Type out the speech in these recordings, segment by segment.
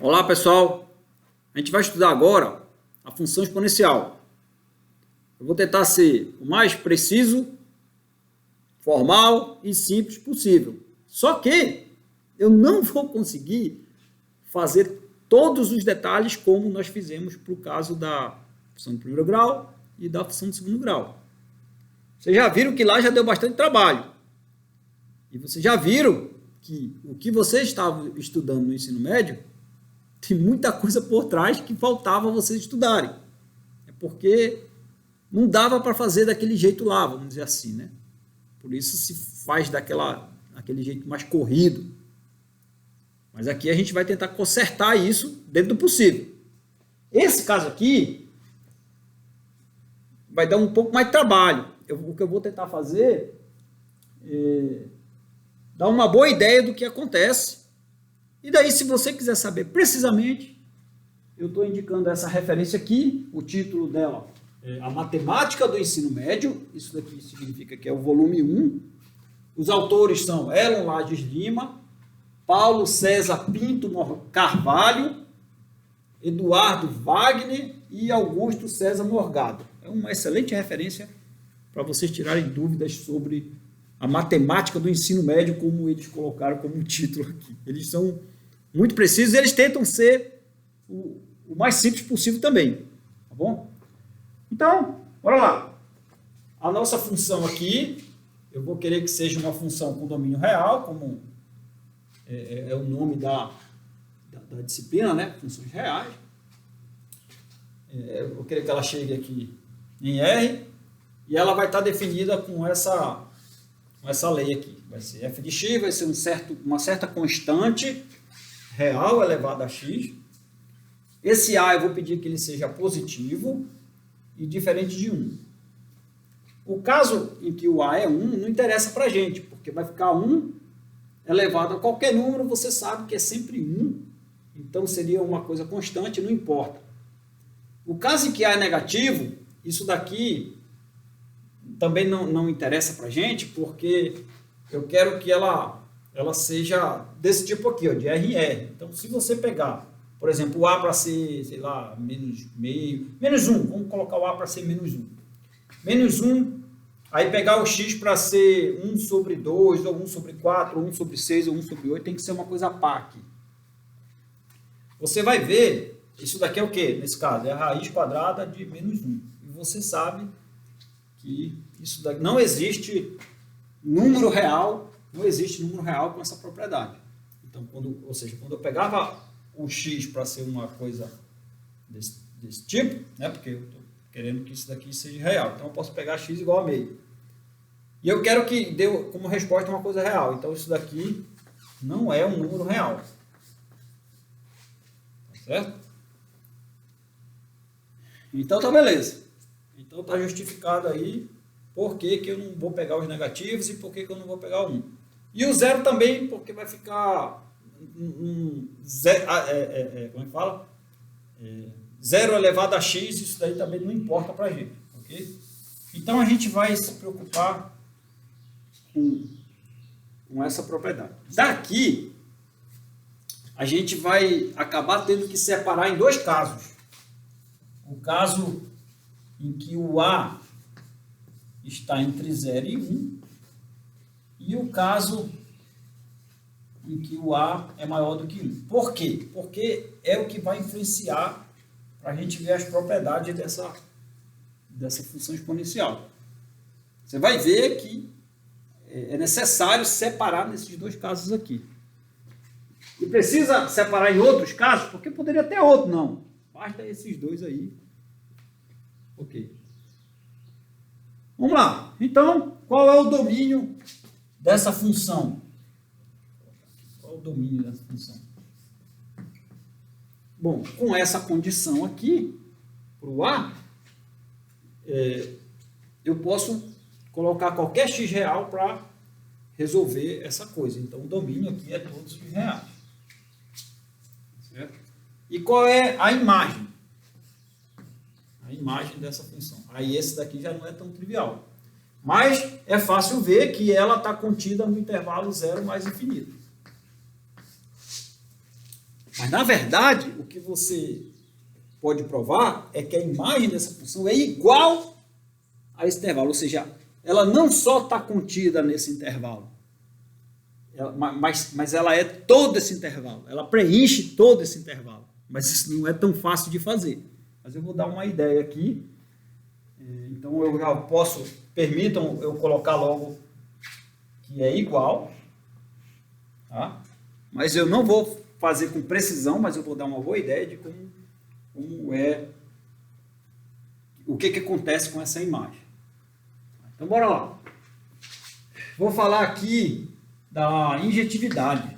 Olá pessoal, a gente vai estudar agora a função exponencial. Eu vou tentar ser o mais preciso, formal e simples possível. Só que eu não vou conseguir fazer todos os detalhes como nós fizemos para o caso da função de primeiro grau e da função de segundo grau. Vocês já viram que lá já deu bastante trabalho. E vocês já viram que o que vocês estavam estudando no ensino médio tem muita coisa por trás que faltava vocês estudarem. É porque não dava para fazer daquele jeito lá, vamos dizer assim, né? Por isso se faz daquele jeito mais corrido. Mas aqui a gente vai tentar consertar isso dentro do possível. Esse caso aqui vai dar um pouco mais de trabalho. O que eu vou tentar fazer é dar uma boa ideia do que acontece. E daí, se você quiser saber precisamente, eu estou indicando essa referência aqui. O título dela é A Matemática do Ensino Médio. Isso daqui significa que é o volume 1. Os autores são Elon Lages Lima, Paulo César Pinto Carvalho, Eduardo Wagner e Augusto César Morgado. É uma excelente referência para vocês tirarem dúvidas sobre a matemática do ensino médio, como eles colocaram como título aqui. Eles são muito precisos e eles tentam ser o mais simples possível também. Tá bom? Então, bora lá. A nossa função aqui, eu vou querer que seja uma função com domínio real, como é o nome da disciplina, né? Funções reais. Eu vou querer que ela chegue aqui em R e ela vai estar definida com essa lei aqui. Vai ser f de x, vai ser uma certa constante real elevada a x. Esse a eu vou pedir que ele seja positivo e diferente de 1. O caso em que o a é 1 não interessa para a gente, porque vai ficar 1 elevado a qualquer número, você sabe que é sempre 1, então seria uma coisa constante, não importa. O caso em que a é negativo, isso daqui também não interessa para a gente, porque eu quero que ela seja desse tipo aqui, ó, de R em R. Então, se você pegar, por exemplo, o A para ser, sei lá, menos 1, vamos colocar o A para ser menos 1. Menos 1, aí pegar o X para ser 1 sobre 2, ou 1 sobre 4, ou 1 sobre 6, ou 1 sobre 8, tem que ser uma coisa par aqui. Você vai ver, isso daqui é o quê? Nesse caso, é a raiz quadrada de menos 1. E você sabe que isso daqui não existe número real com essa propriedade. Então, quando eu pegava o x para ser uma coisa desse tipo, né, porque eu estou querendo que isso daqui seja real, então eu posso pegar x igual a meio. E eu quero que dê como resposta uma coisa real, então isso daqui não é um número real. Tá certo? Então tá beleza. Então está justificado aí por que eu não vou pegar os negativos e por que eu não vou pegar o 1. E o 0 também, porque vai ficar como é que fala? 0 elevado a x, isso daí também não importa para a gente. Okay? Então a gente vai se preocupar com essa propriedade. Daqui, a gente vai acabar tendo que separar em dois casos. O caso em que o A está entre 0 e 1, e o caso em que o A é maior do que 1. Por quê? Porque é o que vai influenciar para a gente ver as propriedades dessa função exponencial. Você vai ver que é necessário separar nesses dois casos aqui. E precisa separar em outros casos, porque poderia ter outro, não. Basta esses dois aí. Ok. Vamos lá. Então, qual é o domínio dessa função? Qual é o domínio dessa função? Bom, com essa condição aqui, para o A, eu posso colocar qualquer x real para resolver essa coisa. Então, o domínio aqui é todos os reais. Certo? E qual é a imagem? A imagem dessa função. Aí esse daqui já não é tão trivial. Mas é fácil ver que ela está contida no intervalo 0 mais infinito. Mas, na verdade, o que você pode provar é que a imagem dessa função é igual a esse intervalo, ou seja, ela não só está contida nesse intervalo, mas ela é todo esse intervalo, ela preenche todo esse intervalo, mas isso não é tão fácil de fazer. Mas eu vou dar uma ideia aqui, então eu já posso, permitam eu colocar logo que é igual, tá? Mas eu não vou fazer com precisão, mas eu vou dar uma boa ideia de como é, o que acontece com essa imagem. Então, bora lá. Vou falar aqui da injetividade.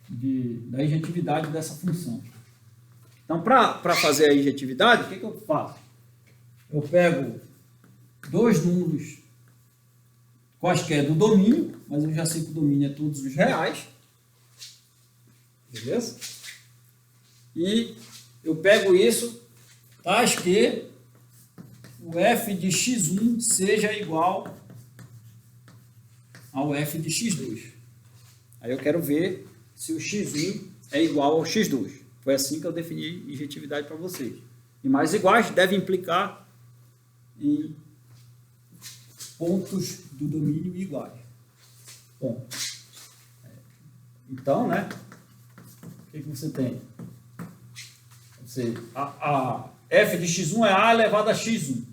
Da injetividade dessa função. Então, para fazer a injetividade, o que eu faço? Eu pego dois números quaisquer do domínio, mas eu já sei que o domínio é todos os reais. Beleza? E eu pego isso, tais que o f de x1 seja igual ao f de x2. Aí eu quero ver se o x1 é igual ao x2. Foi assim que eu defini injetividade para vocês. E mais iguais deve implicar em pontos do domínio iguais. Bom, então, né? O que você tem? A f de x1 é a elevado a x1.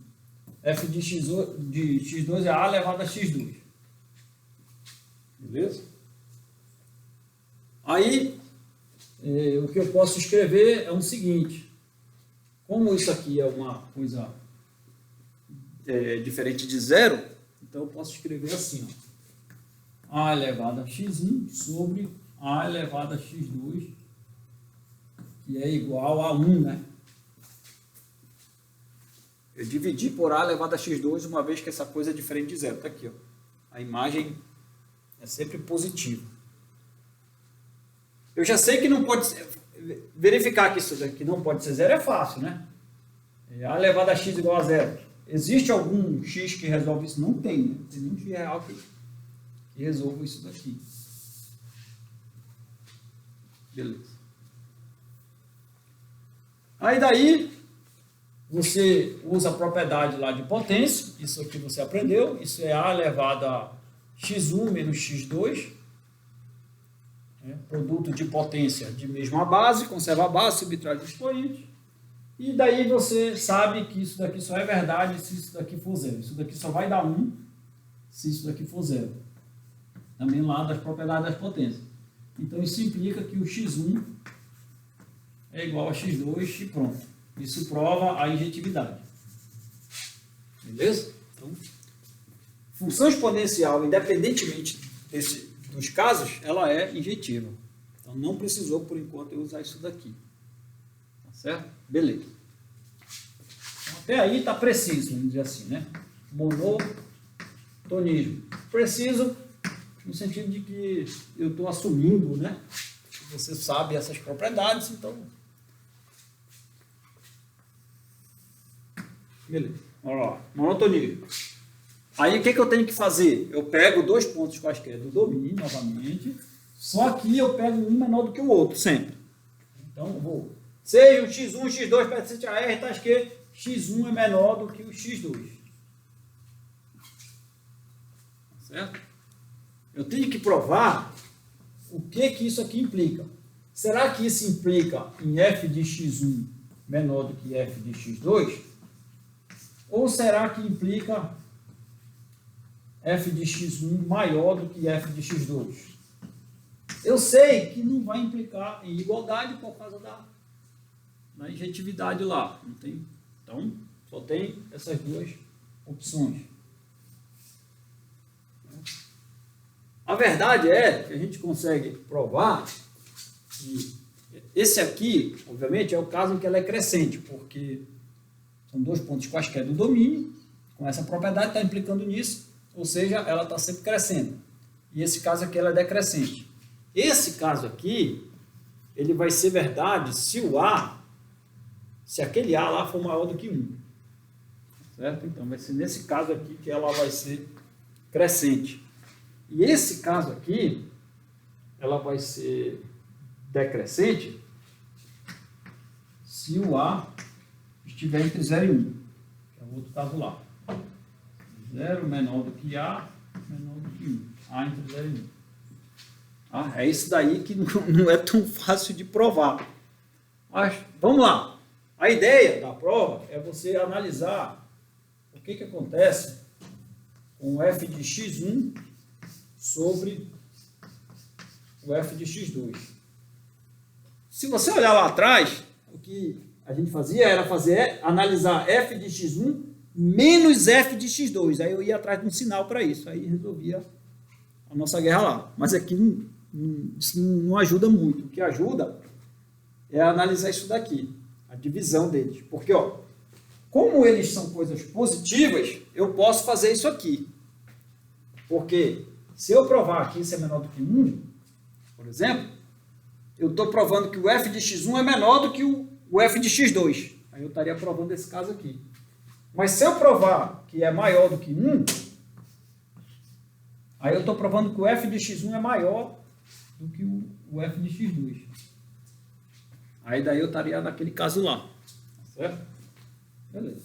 F de x2 é a elevado a x2. Beleza? Aí, o que eu posso escrever é o seguinte. Como isso aqui é uma coisa diferente de zero, então eu posso escrever assim, ó, a elevado a x1 sobre a elevado a x2, que é igual a 1, né? Eu dividi por a elevado a x2, uma vez que essa coisa é diferente de zero. Está aqui, ó. A imagem é sempre positiva. Eu já sei que não pode ser, verificar que isso daqui não pode ser zero é fácil, né? A elevado a x igual a zero. Existe algum x que resolve isso? Não tem, né? Não tem nenhum x real que resolva isso daqui. Beleza. Aí daí, você usa a propriedade lá de potência, isso aqui você aprendeu, isso é a elevado a x1 menos x2, produto de potência de mesma base, conserva a base, subtrai o expoente, e daí você sabe que isso daqui só é verdade se isso daqui for zero. Isso daqui só vai dar 1 se isso daqui for zero. Também lá das propriedades das potências. Então isso implica que o x1 é igual a x2 e pronto. Isso prova a injetividade. Beleza? Então, função exponencial, independentemente dos casos, ela é injetiva. Então não precisou, por enquanto, eu usar isso daqui. Tá certo? Beleza. Então, até aí está preciso, vamos dizer assim, né? Monotonismo. Preciso no sentido de que eu estou assumindo, né? Que você sabe essas propriedades, então... Beleza. Olha lá. Monotonismo. Aí o que eu tenho que fazer? Eu pego dois pontos quaisquer do domínio, novamente, só que eu pego um menor do que o outro, sempre. Então, eu vou... Seja o x1, x2 pertencente a R, tá que x1 é menor do que o x2. Certo? Eu tenho que provar o que isso aqui implica. Será que isso implica em f de x1 menor do que f de x2? Ou será que implica f de x1 maior do que f de x2? Eu sei que não vai implicar em igualdade por causa da injetividade lá. Não tem, então, só tem essas duas opções. A verdade é que a gente consegue provar que esse aqui, obviamente, é o caso em que ela é crescente, porque são dois pontos quaisquer do domínio, com essa propriedade está implicando nisso, ou seja, ela está sempre crescendo. E esse caso aqui ela é decrescente. Esse caso aqui, ele vai ser verdade se aquele A lá for maior do que 1. Certo? Então, vai ser nesse caso aqui que ela vai ser crescente. E esse caso aqui, ela vai ser decrescente se o A estiver entre 0 e 1, que é o outro caso lá. 0 menor do que A, menor do que 1. A entre 0 e 1. É isso daí que não é tão fácil de provar. Mas vamos lá. A ideia da prova é você analisar o que acontece com o f de x1 sobre o f de x2. Se você olhar lá atrás, o que a gente fazia era analisar f de x1 menos f de x2. Aí eu ia atrás de um sinal para isso. Aí resolvia a nossa guerra lá. Mas aqui isso não ajuda muito. O que ajuda é analisar isso daqui, a divisão deles. Porque, como eles são coisas positivas, eu posso fazer isso aqui. Porque se eu provar que isso é menor do que 1, por exemplo, eu estou provando que o f de x1 é menor do que o f de x2. Aí eu estaria provando esse caso aqui. Mas se eu provar que é maior do que 1, aí eu estou provando que o f de x1 é maior do que o f de x2. Aí daí eu estaria naquele caso lá. Certo? Beleza.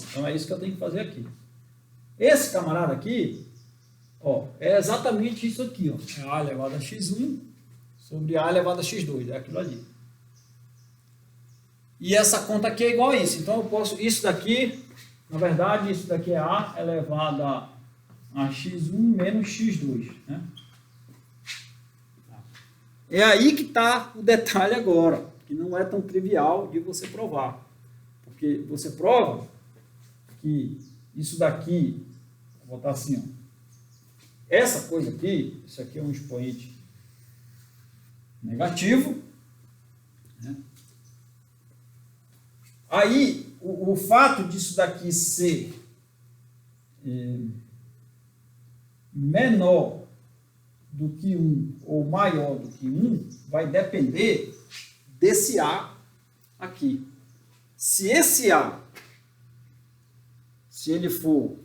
Então é isso que eu tenho que fazer aqui. Esse camarada aqui, é exatamente isso aqui. É A elevado a x1 sobre A elevado a x2. É aquilo ali. E essa conta aqui é igual a isso. Então eu posso... Isso daqui, na verdade, isso daqui é A elevado a x1 menos x2. Né? É aí que está o detalhe agora, que não é tão trivial de você provar. Porque você prova que isso daqui, vou botar assim, essa coisa aqui, isso aqui é um expoente negativo. Né? Aí, o fato disso daqui ser menor do que 1 ou maior do que 1 vai depender desse A aqui. Se esse A, se ele for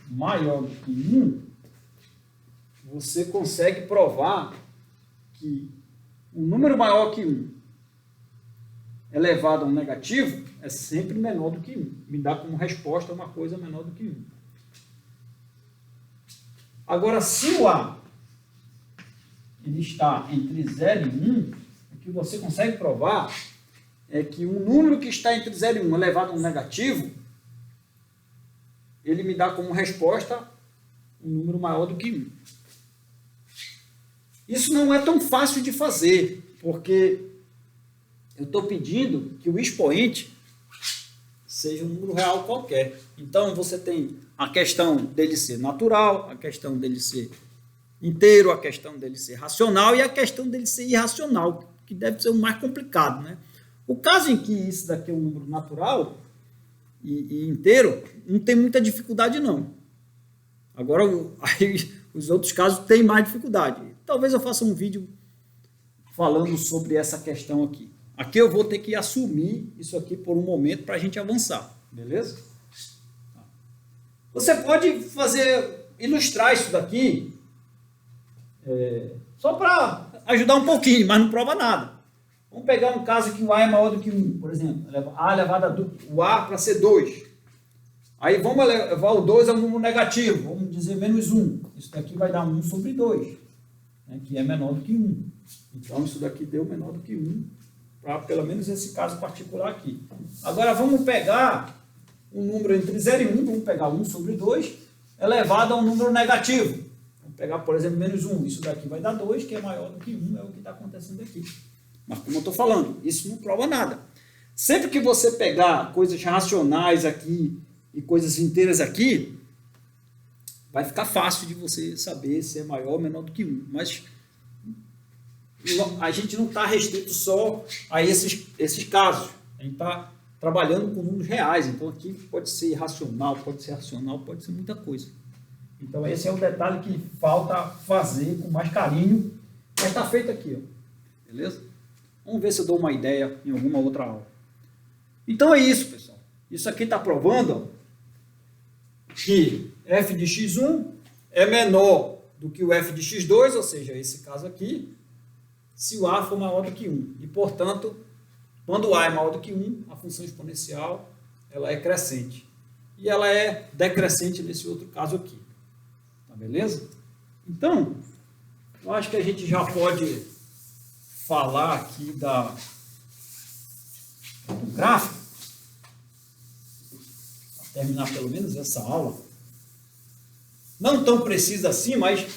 maior do que 1, você consegue provar que um número maior que 1 elevado a um negativo é sempre menor do que 1. Me dá como resposta uma coisa menor do que 1. Agora, se o A ele está entre 0 e 1, o que você consegue provar é que um número que está entre 0 e 1 elevado a um negativo, ele me dá como resposta um número maior do que 1. Isso não é tão fácil de fazer, porque eu estou pedindo que o expoente seja um número real qualquer. Então, você tem a questão dele ser natural, a questão dele ser inteiro, a questão dele ser racional e a questão dele ser irracional, que deve ser o mais complicado. Né? O caso em que isso daqui é um número natural e inteiro, não tem muita dificuldade, não. Agora, aí, os outros casos têm mais dificuldade. Talvez eu faça um vídeo falando sobre essa questão aqui. Aqui eu vou ter que assumir isso aqui por um momento para a gente avançar, beleza? Você pode ilustrar isso daqui só para ajudar um pouquinho, mas não prova nada. Vamos pegar um caso que o A é maior do que 1, por exemplo. A elevado a o A para ser 2. Aí vamos levar o 2 a um número negativo, vamos dizer menos 1. Isso daqui vai dar 1 sobre 2, né, que é menor do que 1. Então isso daqui deu menor do que 1, para pelo menos esse caso particular aqui. Agora vamos pegar um número entre 0 e 1, vamos pegar 1 sobre 2, elevado a um número negativo. Vamos pegar, por exemplo, menos 1. Isso daqui vai dar 2, que é maior do que 1, é o que está acontecendo aqui. Mas como eu estou falando, isso não prova nada. Sempre que você pegar coisas racionais aqui e coisas inteiras aqui, vai ficar fácil de você saber se é maior ou menor do que 1. Mas a gente não está restrito só a esses casos. A gente está trabalhando com números reais. Então aqui pode ser irracional, pode ser racional, pode ser muita coisa. Então esse é o detalhe que falta fazer com mais carinho. Mas está feito aqui, ó. Beleza? Vamos ver se eu dou uma ideia em alguma outra aula. Então é isso, pessoal. Isso aqui está provando que f de x1 é menor do que o f de x2, ou seja, esse caso aqui, se o a for maior do que 1. E, portanto, quando a é maior do que 1, a função exponencial ela é crescente. E ela é decrescente nesse outro caso aqui. Tá beleza? Então, eu acho que a gente já pode falar aqui do gráfico, para terminar pelo menos essa aula. Não tão precisa assim, mas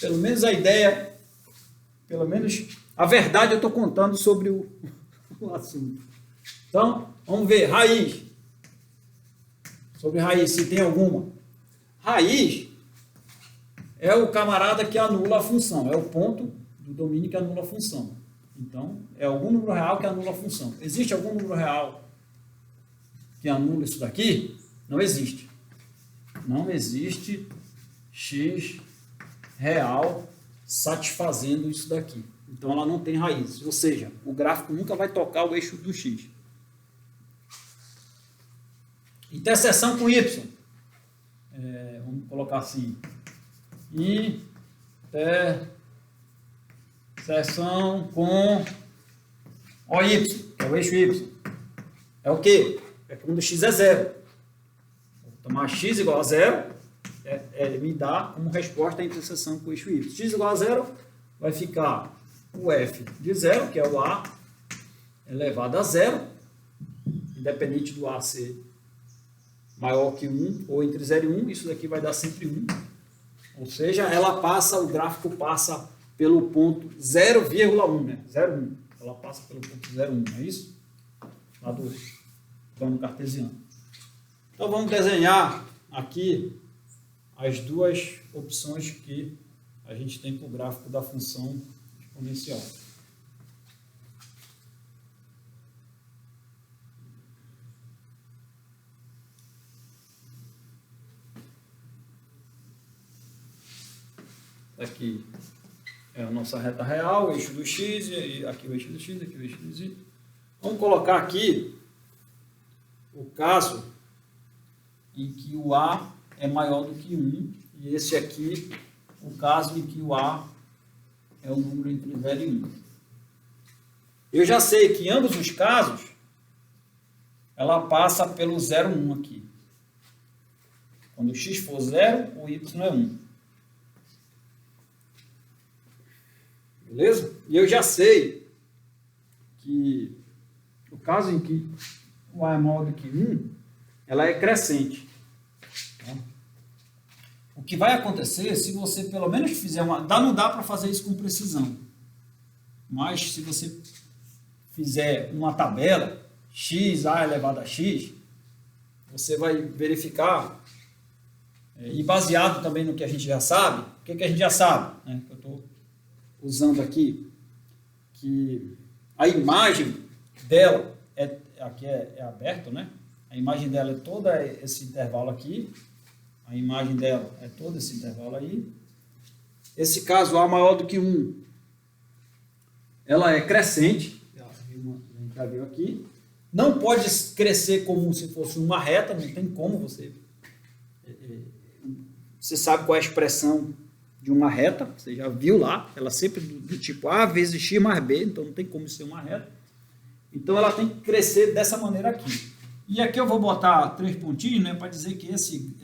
pelo menos a ideia, pelo menos a verdade eu estou contando sobre o assunto. Então, vamos ver, raiz. Sobre raiz, se tem alguma. Raiz é o camarada que anula a função, é o ponto do domínio que anula a função. Então, é algum número real que anula a função. Existe algum número real que anula isso daqui? Não existe. Não existe x real satisfazendo isso daqui. Então, ela não tem raiz. Ou seja, o gráfico nunca vai tocar o eixo do x. Interseção com y. Vamos colocar assim. Interseção com OY, que é o eixo y. É o quê? É quando x é zero. Vou tomar x igual a zero, me dá como resposta a interseção com o eixo y. X igual a zero vai ficar o f de zero, que é o a elevado a zero, independente do a ser maior que 1 ou entre 0 e 1, isso daqui vai dar sempre 1. Ou seja, o gráfico passa pelo ponto 0,1, né? 0,1. Ela passa pelo ponto 0,1, não é isso? Lá do plano cartesiano. Então vamos desenhar aqui as duas opções que a gente tem para o gráfico da função exponencial. Aqui é a nossa reta real, o eixo do x, e aqui o eixo do x, aqui o eixo do y. Vamos colocar aqui o caso em que o a é maior do que 1, e esse aqui, o caso em que o a é o número entre 0 e 1. Eu já sei que em ambos os casos, ela passa pelo 0, 1 aqui. Quando o x for 0, o y é 1. Beleza? E eu já sei que o caso em que o a é maior do que 1, ela é crescente. Tá? O que vai acontecer, se você pelo menos fizer não dá para fazer isso com precisão. Mas se você fizer uma tabela, x, a elevado a x, você vai verificar, e baseado também no que a gente já sabe, o que a gente já sabe, né? Eu estou usando aqui, que a imagem dela, aqui é aberto, né? A imagem dela é todo esse intervalo aqui, a imagem dela é todo esse intervalo aí. Esse caso, A maior do que 1, ela é crescente, a gente já viu aqui, não pode crescer como se fosse uma reta, não tem como você sabe qual é a expressão de uma reta, você já viu lá, ela sempre do tipo A vezes x mais b, então não tem como ser uma reta. Então ela tem que crescer dessa maneira aqui. E aqui eu vou botar 3 pontinhos, né, para dizer que esse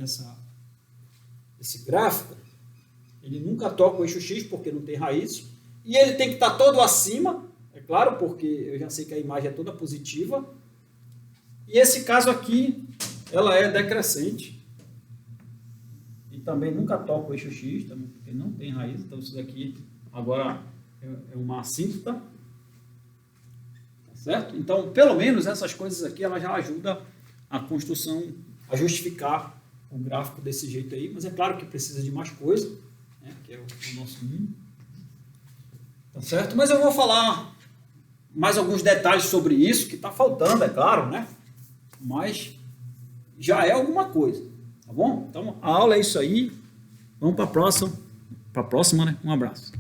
gráfico, ele nunca toca o eixo x, porque não tem raiz, e ele tem que estar todo acima, é claro, porque eu já sei que a imagem é toda positiva, e esse caso aqui, ela é decrescente, também nunca toca o eixo x, também, porque não tem raiz, então isso daqui agora é uma assíntota, tá certo? Então, pelo menos essas coisas aqui, ela já ajuda a construção, a justificar o gráfico desse jeito aí, mas é claro que precisa de mais coisa, né, que é o nosso mínimo, tá certo? Mas eu vou falar mais alguns detalhes sobre isso, que está faltando, é claro, né? Mas já é alguma coisa. Tá bom? Então, a aula é isso aí. Vamos para a próxima, né? Um abraço.